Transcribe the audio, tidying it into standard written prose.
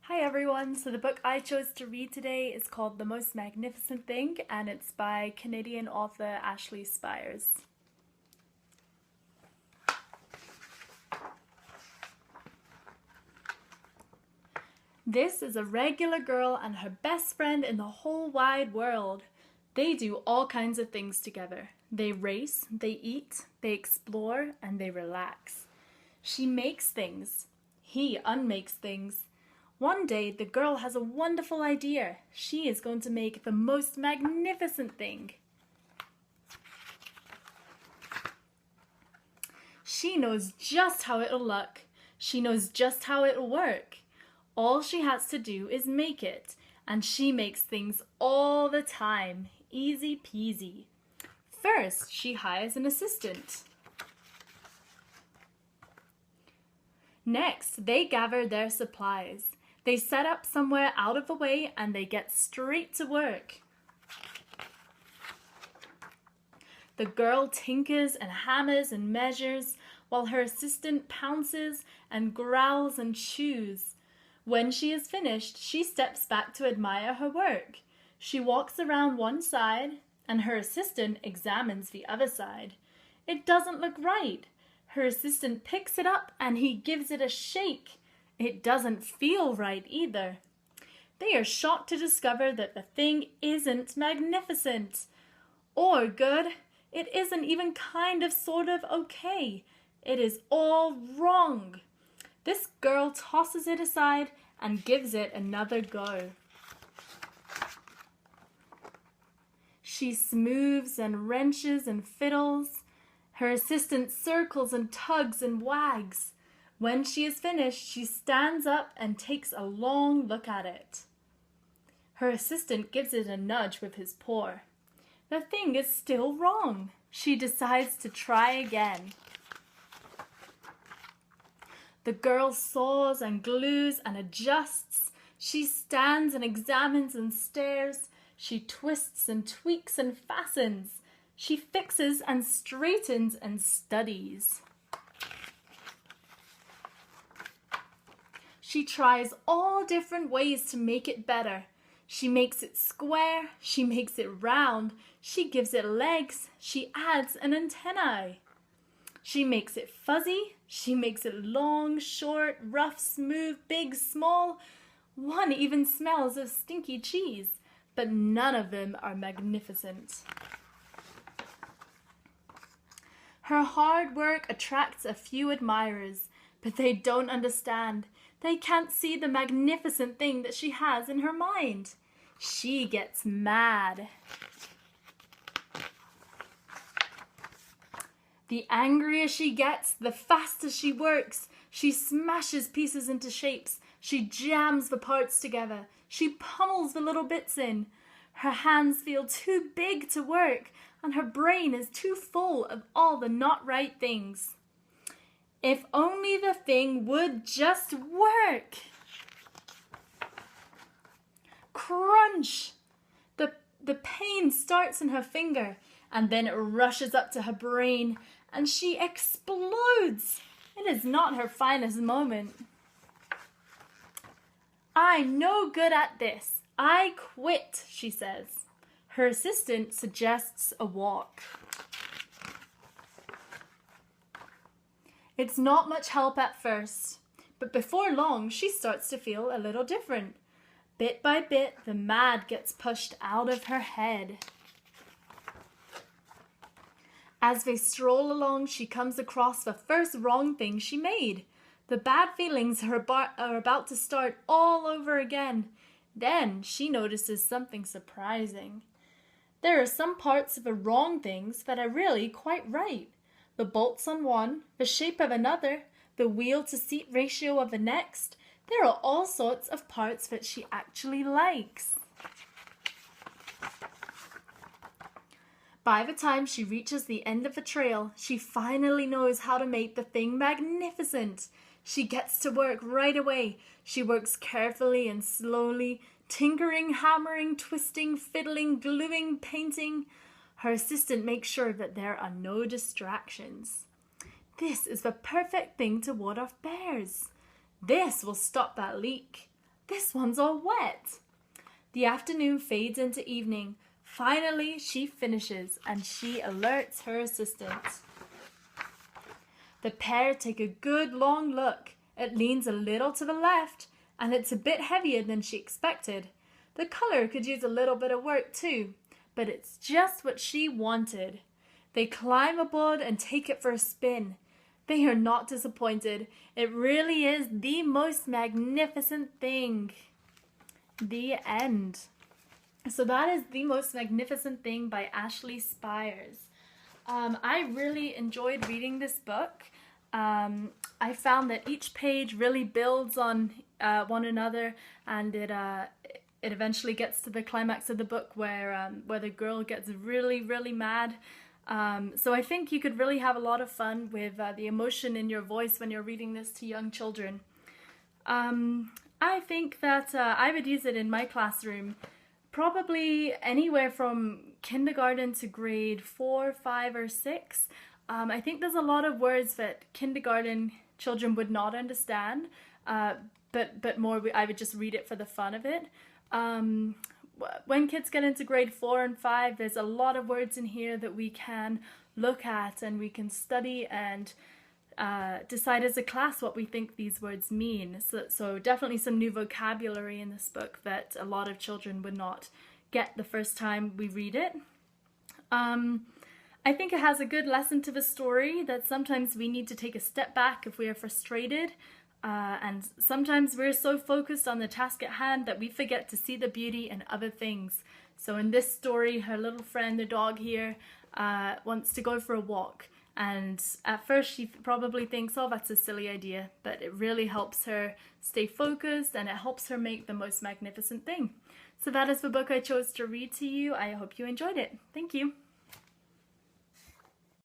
Hi everyone, so the book I chose to read today is called The Most Magnificent Thing and it's by Canadian author Ashley Spires. This is a regular girl and her best friend in the whole wide world. They do all kinds of things together. They race, they eat, they explore, and they relax. She makes things. He unmakes things. One day, the girl has a wonderful idea. She is going to make the most magnificent thing. She knows just how it'll look. She knows just how it'll work. All she has to do is make it, and she makes things all the time. Easy peasy. First, she hires an assistant. Next, they gather their supplies. They set up somewhere out of the way and they get straight to work. The girl tinkers and hammers and measures while her assistant pounces and growls and chews. When she is finished, she steps back to admire her work. She walks around one side and her assistant examines the other side. It doesn't look right. Her assistant picks it up and he gives it a shake. It doesn't feel right either. They are shocked to discover that the thing isn't magnificent or good. It isn't even kind of sort of okay. It is all wrong. This girl tosses it aside and gives it another go. She smooths and wrenches and fiddles. Her assistant circles and tugs and wags. When she is finished, she stands up and takes a long look at it. Her assistant gives it a nudge with his paw. The thing is still wrong. She decides to try again. The girl saws and glues and adjusts. She stands and examines and stares. She twists and tweaks and fastens. She fixes and straightens and studies. She tries all different ways to make it better. She makes it square, she makes it round, she gives it legs, she adds an antennae. She makes it fuzzy, she makes it long, short, rough, smooth, big, small. One even smells of stinky cheese, but none of them are magnificent. Her hard work attracts a few admirers, but they don't understand. They can't see the magnificent thing that she has in her mind. She gets mad. The angrier she gets, the faster she works. She smashes pieces into shapes. She jams the parts together. She pummels the little bits in. Her hands feel too big to work, and her brain is too full of all the not right things. If only the thing would just work. Crunch! The pain starts in her finger and then it rushes up to her brain and she explodes. It is not her finest moment. I'm no good at this. I quit, she says. Her assistant suggests a walk. It's not much help at first, but before long she starts to feel a little different. Bit by bit, the mad gets pushed out of her head. As they stroll along, she comes across the first wrong thing she made. The bad feelings are about to start all over again. Then she notices something surprising. There are some parts of the wrong things that are really quite right. The bolts on one, the shape of another, the wheel-to-seat ratio of the next. There are all sorts of parts that she actually likes. By the time she reaches the end of the trail, she finally knows how to make the thing magnificent. She gets to work right away. She works carefully and slowly, tinkering, hammering, twisting, fiddling, gluing, painting. Her assistant makes sure that there are no distractions. This is the perfect thing to ward off bears. This will stop that leak. This one's all wet. The afternoon fades into evening. Finally, she finishes and she alerts her assistant. The pair take a good long look. It leans a little to the left and it's a bit heavier than she expected. The color could use a little bit of work too, but it's just what she wanted. They climb aboard and take it for a spin. They are not disappointed. It really is the most magnificent thing. The end. So that is The Most Magnificent Thing by Ashley Spires. I really enjoyed reading this book. I found that each page really builds on one another, and it eventually gets to the climax of the book where the girl gets really, really mad. So I think you could really have a lot of fun with the emotion in your voice when you're reading this to young children. I think that I would use it in my classroom, probably anywhere from kindergarten to grade 4, 5, or 6. I think there's a lot of words that kindergarten children would not understand, but more I would just read it for the fun of it. When kids get into grade 4 and 5, there's a lot of words in here that we can look at and we can study and decide as a class what we think these words mean. So definitely some new vocabulary in this book that a lot of children would not get the first time we read it. I think it has a good lesson to the story that sometimes we need to take a step back if we are frustrated. And sometimes we're so focused on the task at hand that we forget to see the beauty in other things. So in this story, her little friend, the dog here, wants to go for a walk. And at first she probably thinks, oh, that's a silly idea, but it really helps her stay focused and it helps her make the most magnificent thing. So that is the book I chose to read to you. I hope you enjoyed it. Thank you.